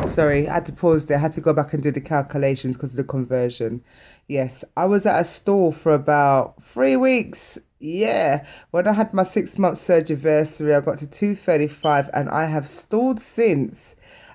Sorry, I had to pause there. I had to go back and do the calculations because of the conversion. Yes, I was at a store for about 3 weeks. Yeah, when I had my 6 month surgery, I got to 235 and I have stalled since.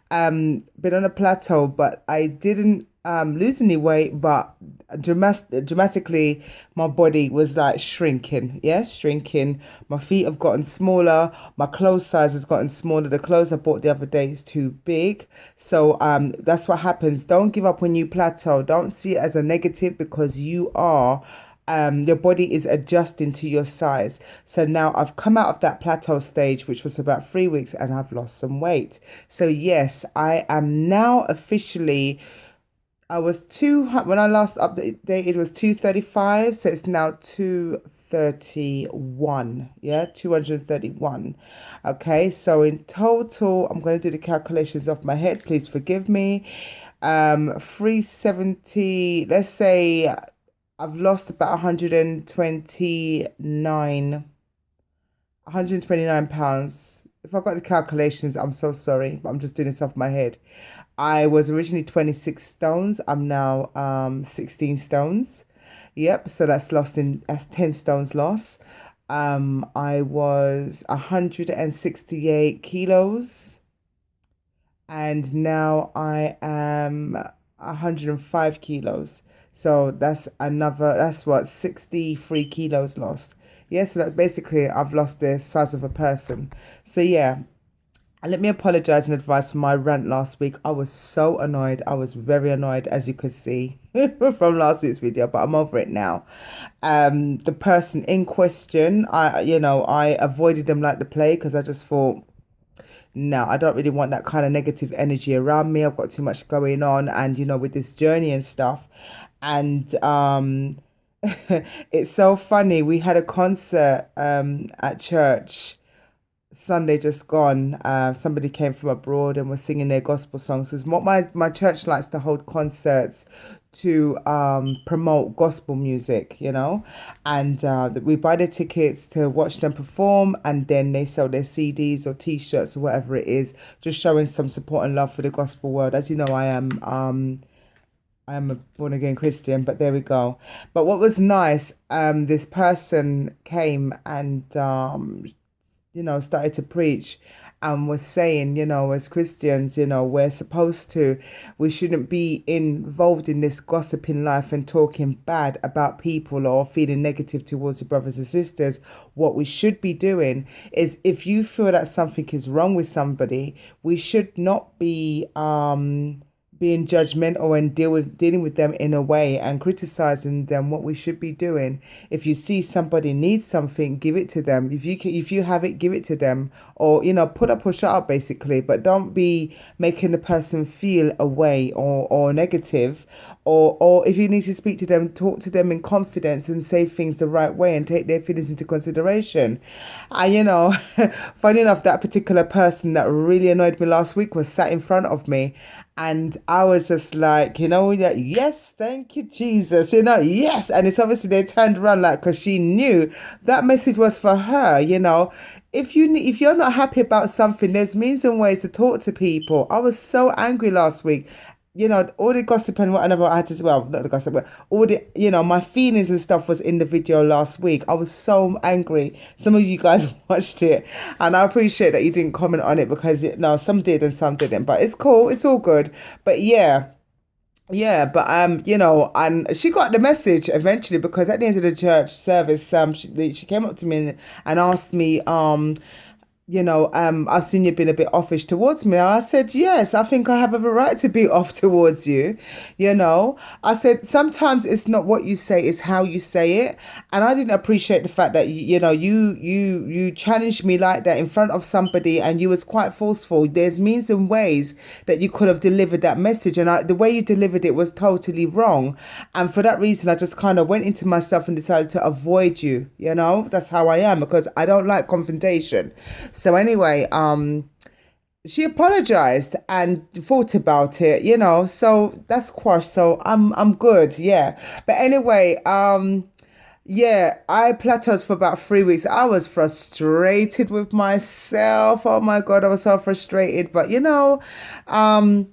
Been on a plateau, but I didn't lose any weight, but dramatically my body was like shrinking. Yes, shrinking. My feet have gotten smaller, my clothes size has gotten smaller. The clothes I bought the other day is too big. So that's what happens. Don't give up when you plateau. Don't see it as a negative because you are your body is adjusting to your size. So now I've come out of that plateau stage, which was about 3 weeks, and I've lost some weight. So yes, I am now officially. I was when I last updated it was 235, so it's now 231. Yeah, 231. Okay, so in total, I'm going to do the calculations off my head. Please forgive me. 370. Let's say I've lost about 129 pounds. If I got the calculations, I'm so sorry, but I'm just doing this off my head. I was originally 26 stones. I'm now 16 stones. Yep, so that's 10 stones loss. I was 168 kilos and now I am 105 kilos. So that's what, 63 kilos lost. Yeah, so that's basically I've lost the size of a person. So yeah, and let me apologize in advance for my rant last week. I was so annoyed. I was very annoyed, as you could see from last week's video, but I'm over it now. The person in question, I avoided them like the plague because I just thought, no, I don't really want that kind of negative energy around me. I've got too much going on, and with this journey and stuff. And it's so funny. We had a concert at church Sunday just gone. Somebody came from abroad and was singing their gospel songs. Because what my church likes to hold concerts to promote gospel music, and we buy the tickets to watch them perform, and then they sell their CDs or T-shirts or whatever it is, just showing some support and love for the gospel world. As you know, I am a born again Christian, but there we go. But what was nice, this person came and started to preach and was saying, as Christians, we shouldn't be involved in this gossiping life and talking bad about people or feeling negative towards your brothers and sisters. What we should be doing is, if you feel that something is wrong with somebody, we should not be being judgmental and dealing with them in a way and criticizing them. What we should be doing, if you see somebody needs something, give it to them. If you have it, give it to them, or put up or shut up basically. But don't be making the person feel away or negative. Or if you need to speak to them, talk to them in confidence and say things the right way and take their feelings into consideration. And funny enough, that particular person that really annoyed me last week was sat in front of me, and I was just like, yes, thank you, Jesus, yes. And it's obviously they turned around like, because she knew that message was for her. If you're not happy about something, there's means and ways to talk to people. I was so angry last week. All the gossip and whatever I had to, well, not the gossip, but all the, my feelings and stuff was in the video last week. I was so angry. Some of you guys watched it, and I appreciate that you didn't comment on it because, no, some did and some didn't, but it's cool. It's all good. But yeah. Yeah, but and she got the message eventually, because at the end of the church service, she came up to me and asked me, I've seen you been a bit offish towards me. I said, yes, I think I have a right to be off towards you. I said, sometimes it's not what you say, it's how you say it. And I didn't appreciate the fact that, you challenged me like that in front of somebody, and you was quite forceful. There's means and ways that you could have delivered that message. And the way you delivered it was totally wrong. And for that reason, I just kind of went into myself and decided to avoid you. That's how I am, because I don't like confrontation. So anyway, she apologized and thought about it, so that's quashed. So I'm good, yeah. But anyway, Yeah, I plateaued for about 3 weeks. I was frustrated with myself. Oh my God, I was so frustrated. But um,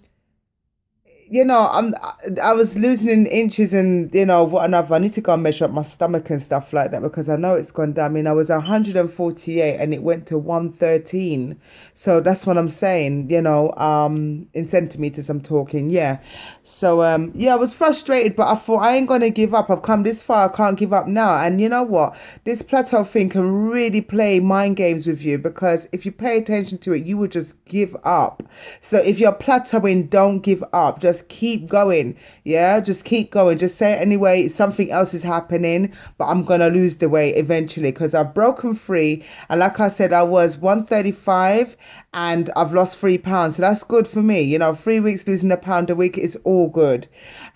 I was losing in inches and whatnot. I need to go and measure up my stomach and stuff like that because I know it's gone down. I mean, I was 148 and it went to 113. So that's what I'm saying, in centimeters I'm talking, yeah. So yeah, I was frustrated, but I thought I ain't gonna give up. I've come this far, I can't give up now. And you know what? This plateau thing can really play mind games with you because if you pay attention to it, you would just give up. So if you're plateauing, don't give up. Just keep going. Yeah, just keep going. Just say it anyway. Something else is happening, but I'm gonna lose the weight eventually because I've broken free. And like I said, I was 135 and I've lost 3 pounds. So that's good for me. 3 weeks losing a pound a week is all good.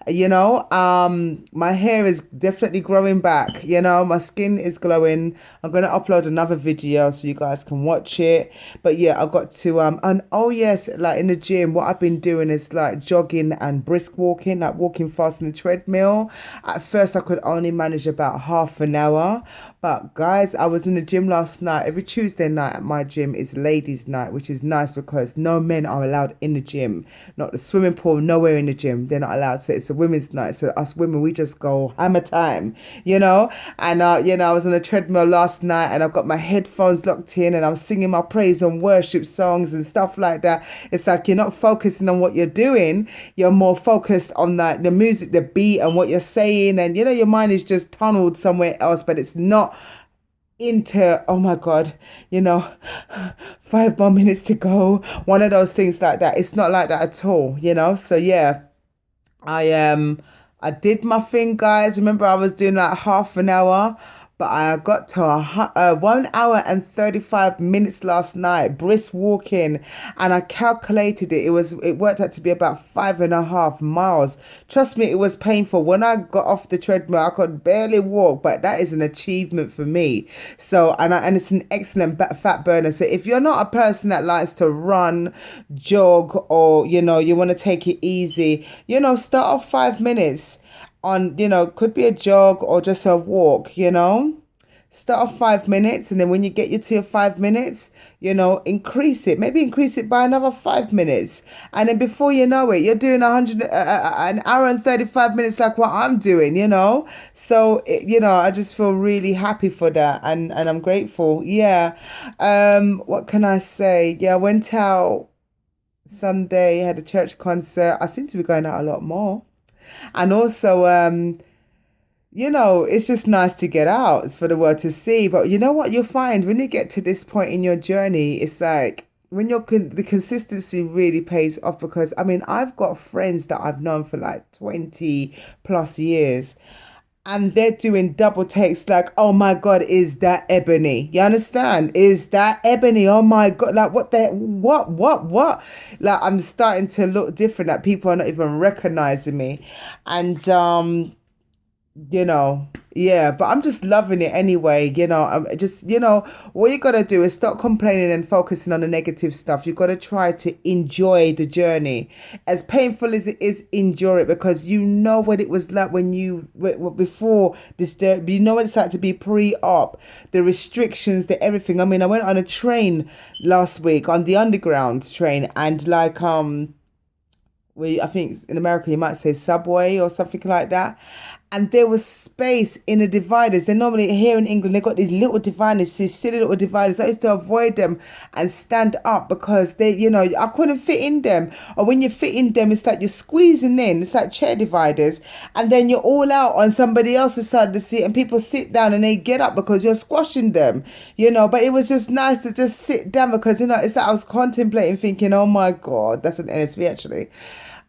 My hair is definitely growing back. My skin is glowing. I'm gonna upload another video so you guys can watch it. But yeah, I got to and oh yes, like in the gym, what I've been doing is like jogging and brisk walking, like walking fast on the treadmill. At first I could only manage about half an hour, but guys, I was in the gym last night. Every Tuesday night at my gym is ladies' night, which is nice because no men are allowed in the gym. Not the swimming pool, nowhere in the gym. They're not allowed. So it's a women's night. So us women, we just go hammer time, And I was on a treadmill last night and I've got my headphones locked in and I'm singing my praise and worship songs and stuff like that. It's like you're not focusing on what you're doing. You're more focused on the music, the beat and what you're saying. And your mind is just tunneled somewhere else, but it's not into, oh my God, you know 5 more minutes to go, one of those things like that. It's not like that at all. So yeah, I did my thing, guys. Remember, I was doing like half an hour, but I got to 1 hour and 35 minutes last night, brisk walking, and I calculated it. It worked out to be about 5.5 miles. Trust me, it was painful. When I got off the treadmill, I could barely walk, but that is an achievement for me. So, and it's an excellent fat burner. So if you're not a person that likes to run, jog, or you want to take it easy, start off 5 minutes on, could be a jog or just a walk. Start off 5 minutes, and then when you get to your 5 minutes, increase it. Maybe increase it by another 5 minutes, and then before you know it, you're doing an hour and 35 minutes, like what I'm doing. So I just feel really happy for that, and I'm grateful. Yeah. What can I say? Yeah, I went out Sunday, had a church concert. I seem to be going out a lot more. And also, it's just nice to get out. It's for the world to see. But you know what you'll find when you get to this point in your journey, it's like when the consistency really pays off because I mean, I've got friends that I've known for like 20 plus years and they're doing double takes like, oh my God, is that Ebony? You understand? Is that Ebony? Oh my God, like what? Like I'm starting to look different, that people are not even recognizing me. And yeah, but I'm just loving it anyway. I'm just, what you got to do is stop complaining and focusing on the negative stuff. You got to try to enjoy the journey. As painful as it is, enjoy it because you know what it was like when before this, you know what it's like to be pre-op, the restrictions, the everything. I mean, I went on a train last week on the underground train and like, I think in America you might say subway or something like that. And there was space in the dividers. They normally here in England, they got these little dividers, these silly little dividers. I used to avoid them and stand up because I couldn't fit in them. Or when you fit in them, it's like you're squeezing in. It's like chair dividers. And then you're all out on somebody else's side of the seat and people sit down and they get up because you're squashing them, But it was just nice to just sit down because, it's like I was contemplating thinking, oh my God, that's an NSV actually.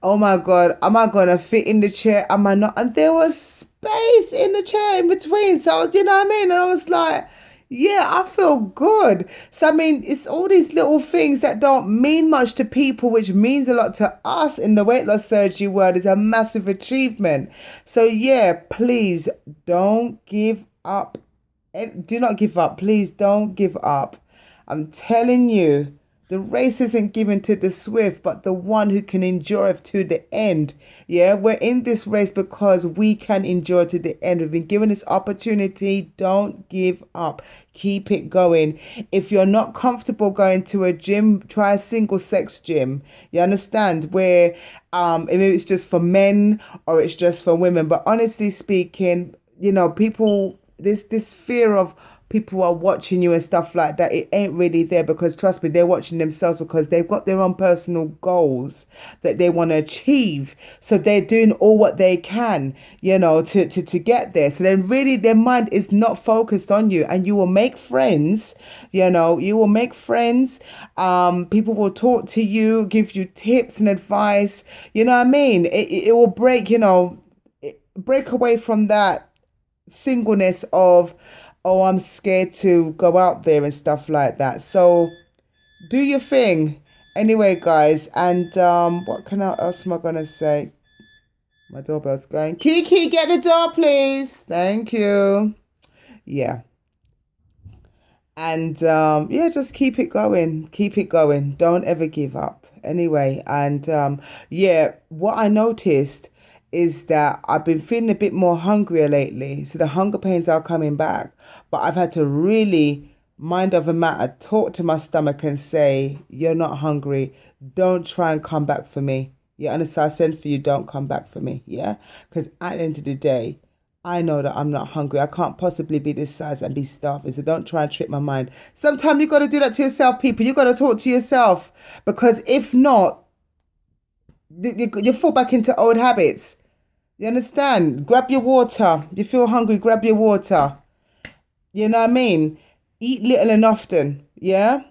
Oh my God, am I gonna fit in the chair? Am I not? And there was space in the chair in between. So, you know what I mean? And I was like, yeah, I feel good. So, I mean, it's all these little things that don't mean much to people, which means a lot to us in the weight loss surgery world, is a massive achievement. So, yeah, please don't give up. Do not give up. Please don't give up. I'm telling you. The race isn't given to the swift, but the one who can endure it to the end. Yeah, we're in this race because we can endure to the end. We've been given this opportunity. Don't give up. Keep it going. If you're not comfortable going to a gym, try a single sex gym. You understand? Where maybe it's just for men or it's just for women. But honestly speaking, people, this fear of people are watching you and stuff like that, it ain't really there, because trust me, they're watching themselves because they've got their own personal goals that they want to achieve, so they're doing all what they can, to get there. So then really their mind is not focused on you, and you will make friends. You will make friends. People will talk to you, give you tips and advice. You know what I mean? It will break away from that singleness of, oh, I'm scared to go out there and stuff like that. So do your thing. Anyway, guys, and else am I gonna say? My doorbell's going. Kiki, get the door, please. Thank you. Yeah. And yeah, just keep it going. Keep it going. Don't ever give up. Anyway, and yeah, what I noticed is that I've been feeling a bit more hungrier lately. So the hunger pains are coming back. But I've had to really mind over matter, talk to my stomach and say, you're not hungry. Don't try and come back for me. Yeah, understand? I send for you, don't come back for me. Yeah? Because at the end of the day, I know that I'm not hungry. I can't possibly be this size and be starving. So don't try and trick my mind. Sometimes you got to do that to yourself, people. You got to talk to yourself. Because if not, you fall back into old habits. You understand? Grab your water. You feel hungry, grab your water. You know what I mean? Eat little and often. Yeah?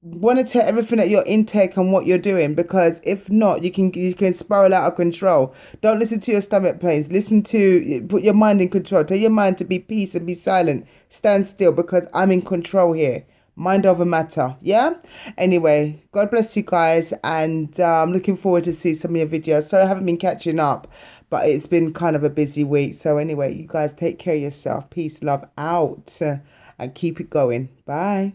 Monitor everything at your intake and what you're doing, because if not, you can spiral out of control. Don't listen to your stomach pains. Put your mind in control. Tell your mind to be peace and be silent. Stand still, because I'm in control here. Mind over matter. Yeah? Anyway, God bless you guys, and I'm looking forward to see some of your videos. Sorry I haven't been catching up, but it's been kind of a busy week. So anyway, you guys take care of yourself. Peace, love out, and keep it going. Bye.